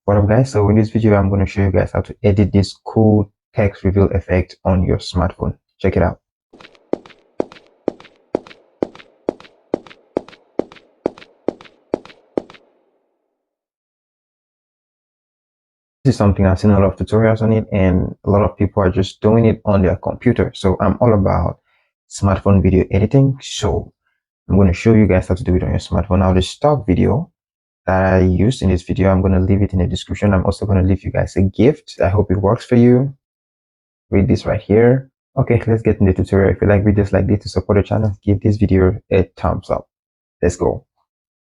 What up guys, so in this video I'm going to show you guys how to edit this cool text reveal effect on your smartphone. Check it out. This is something I've seen a lot of tutorials on it, and a lot of people are just doing it on their computer. So I'm all about smartphone video editing, so I'm going to show you guys how to do it on your smartphone. Now the stock video that I used in this video, I'm going to leave it in the description. I'm also going to leave you guys a gift. I hope it works for you. Read this right here. Okay, let's get in the tutorial. If you like videos like this to support the channel, give this video a thumbs up. Let's go.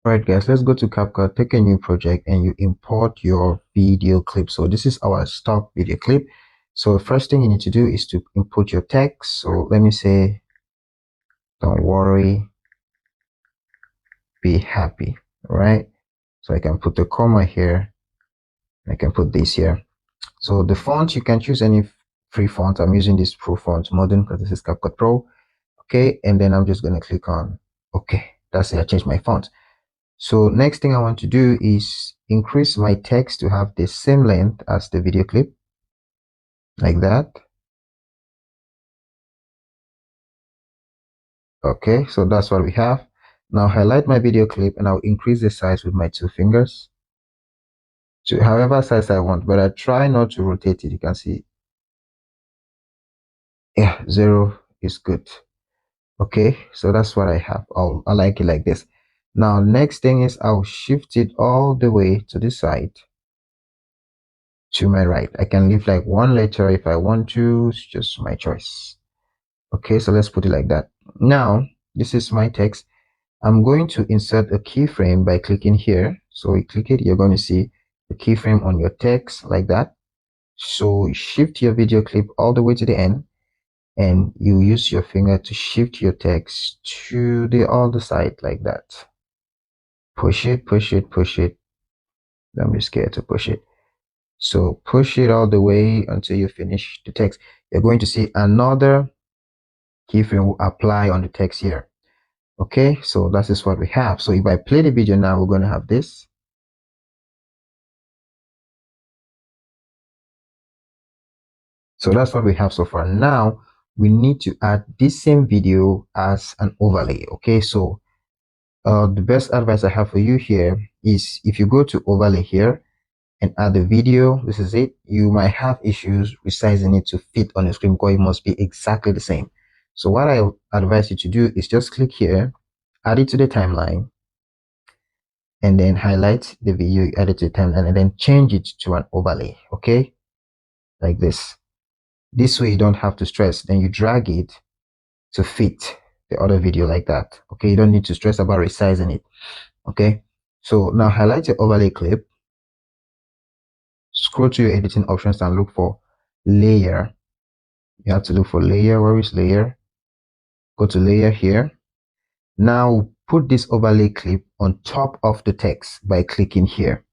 Alright guys, let's go to CapCut, take a new project, and you import your video clip. So this is our stock video clip. So first thing you need to do is to input your text. So let me say, don't worry, be happy. All right, so I can put the comma here. I can put this here. So the font, you can choose any free font. I'm using this Pro font modern because this is CapCut Pro. Okay, and then I'm just going to click on okay. That's it. I changed my font. So next thing I want to do is increase my text to have the same length as the video clip, like that. Okay, so that's what we have. Now highlight my video clip and I'll increase the size with my two fingers to however size I want, but I try not to rotate it. You can see, yeah, 0 is good. Okay, so that's what I have. I like it like this. Now next thing is I'll shift it all the way to the side to my right. I can leave like one letter if I want to. It's just my choice. Okay, so let's put it like that. Now this is my text. I'm going to insert a keyframe by clicking here. So you click it, you're going to see the keyframe on your text like that. So shift your video clip all the way to the end, and you use your finger to shift your text to the other side like that. Push it, push it, push it. Don't be scared to push it. So push it all the way until you finish the text. You're going to see another keyframe will apply on the text here. Okay, so that is what we have. So if I play the video now, we're going to have this. So that's what we have so far. Now we need to add this same video as an overlay. Okay, so the best advice I have for you here is if you go to overlay here and add the video, this is it. You might have issues resizing it to fit on the screen because it must be exactly the same. So what I advise you to do is just click here, add it to the timeline, and then highlight the video you added to the timeline, and then change it to an overlay. Okay, like this. This way you don't have to stress. Then you drag it to fit the other video like that. Okay, you don't need to stress about resizing it. Okay, so now highlight your overlay clip, scroll to your editing options and look for layer. You have to look for layer. Where is layer? Go to layer here. Now put this overlay clip on top of the text by clicking here.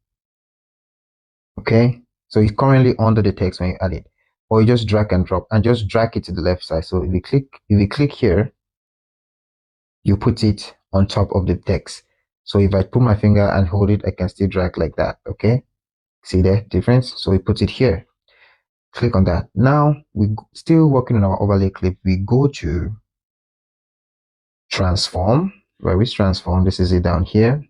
Okay, so it's currently under the text when you add it, or you just drag and drop and just drag it to the left side. So if you click here, you put it on top of the text. So if I put my finger and hold it, I can still drag like that. Okay, see the difference? So we put it here, click on that. Now we still working on our overlay clip. We go to transform. Where is transform? This is it down here.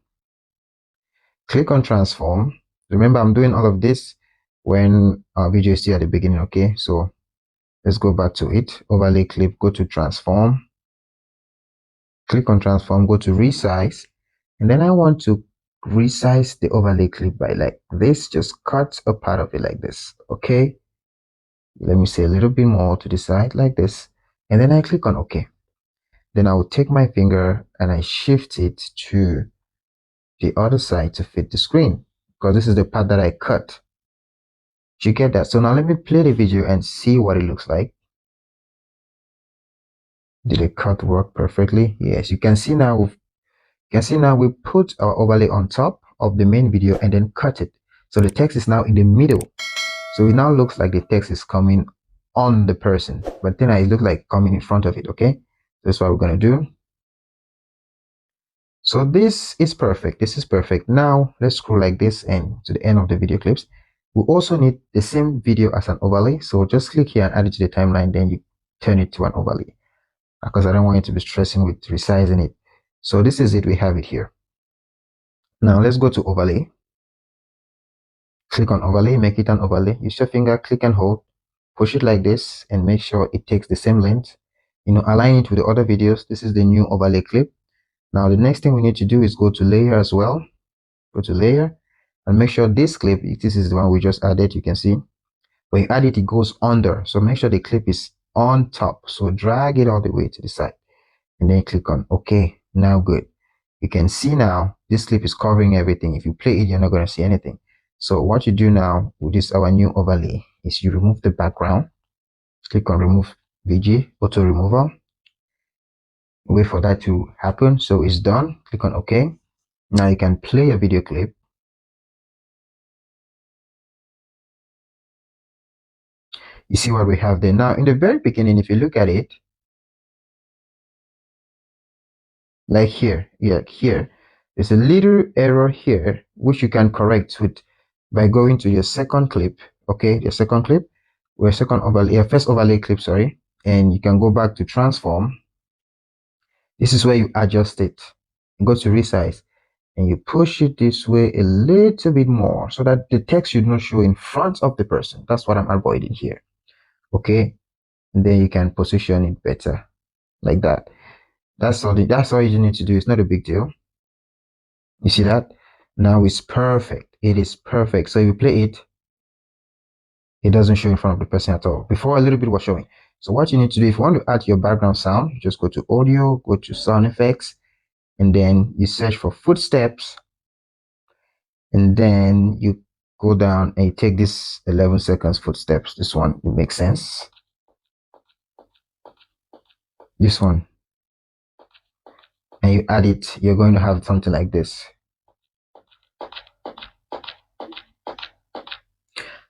Click on transform. Remember, I'm doing all of this when our video is still at the beginning. Okay, so let's go back to it. Overlay clip, go to transform, click on transform, go to resize, and then I want to resize the overlay clip by like this. Just cut a part of it like this. Okay, let me say a little bit more to the side like this, and then I click on OK. Then I will take my finger and I shift it to the other side to fit the screen, because this is the part that I cut. You get that? So now let me play the video and see what it looks like. Did the cut work perfectly? Yes, you can see now. We put our overlay on top of the main video and then cut it. So the text is now in the middle. So it now looks like the text is coming on the person, but then it looks like coming in front of it. Okay, that's what we're gonna do. So this is perfect. This is perfect. Now let's scroll like this and to the end of the video clips. We also need the same video as an overlay. So just click here and add it to the timeline. Then you turn it to an overlay because I don't want you to be stressing with resizing it. So this is it. We have it here. Now let's go to overlay. Click on overlay, make it an overlay. Use your finger, click and hold, push it like this and make sure it takes the same length. Align it with the other videos. This is the new overlay clip. Now the next thing we need to do is go to layer as well. Go to layer and make sure this clip, this is the one we just added, you can see. When you add it, it goes under. So make sure the clip is on top. So drag it all the way to the side and then click on OK. Now good. You can see now this clip is covering everything. If you play it, you're not going to see anything. So what you do now with this, our new overlay, is you remove the background. Click on remove VG, auto removal. Wait for that to happen. So it's done. Click on OK. Now you can play a video clip. You see what we have there. Now in the very beginning, if you look at it, like here, here, there's a little error here, which you can correct with by going to your second clip. Okay, your second clip, or second overlay, your first overlay clip, sorry, and you can go back to transform. This is where you adjust it. Go to resize and you push it this way a little bit more so that the text should not show in front of the person. That's what I'm avoiding here. Okay, and then you can position it better like that. That's all you need to do. It's not a big deal. You see that? Now it's perfect. It is perfect. So if you play it, it doesn't show in front of the person at all. Before, a little bit was showing. So what you need to do, if you want to add your background sound, you just go to audio, go to sound effects, and then you search for footsteps, and then you go down and you take this 11 seconds footsteps. This one, it makes sense. This one, and you add it, you're going to have something like this.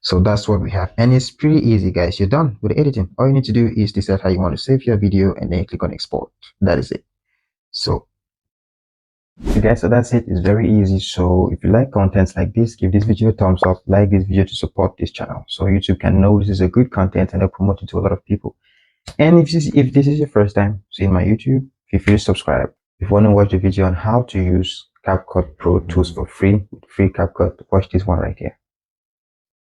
So that's what we have, and it's pretty easy, guys. You're done with the editing. All you need to do is decide how you want to save your video and then you click on export. That is it. So guys, so that's it. It's very easy. So if you like contents like this, give this video a thumbs up, like this video to support this channel so YouTube can know this is a good content and they'll promote it to a lot of people. And if this is your first time seeing my YouTube, feel free to subscribe. If you want to watch the video on how to use CapCut Pro tools for free, with free CapCut, watch this one right here.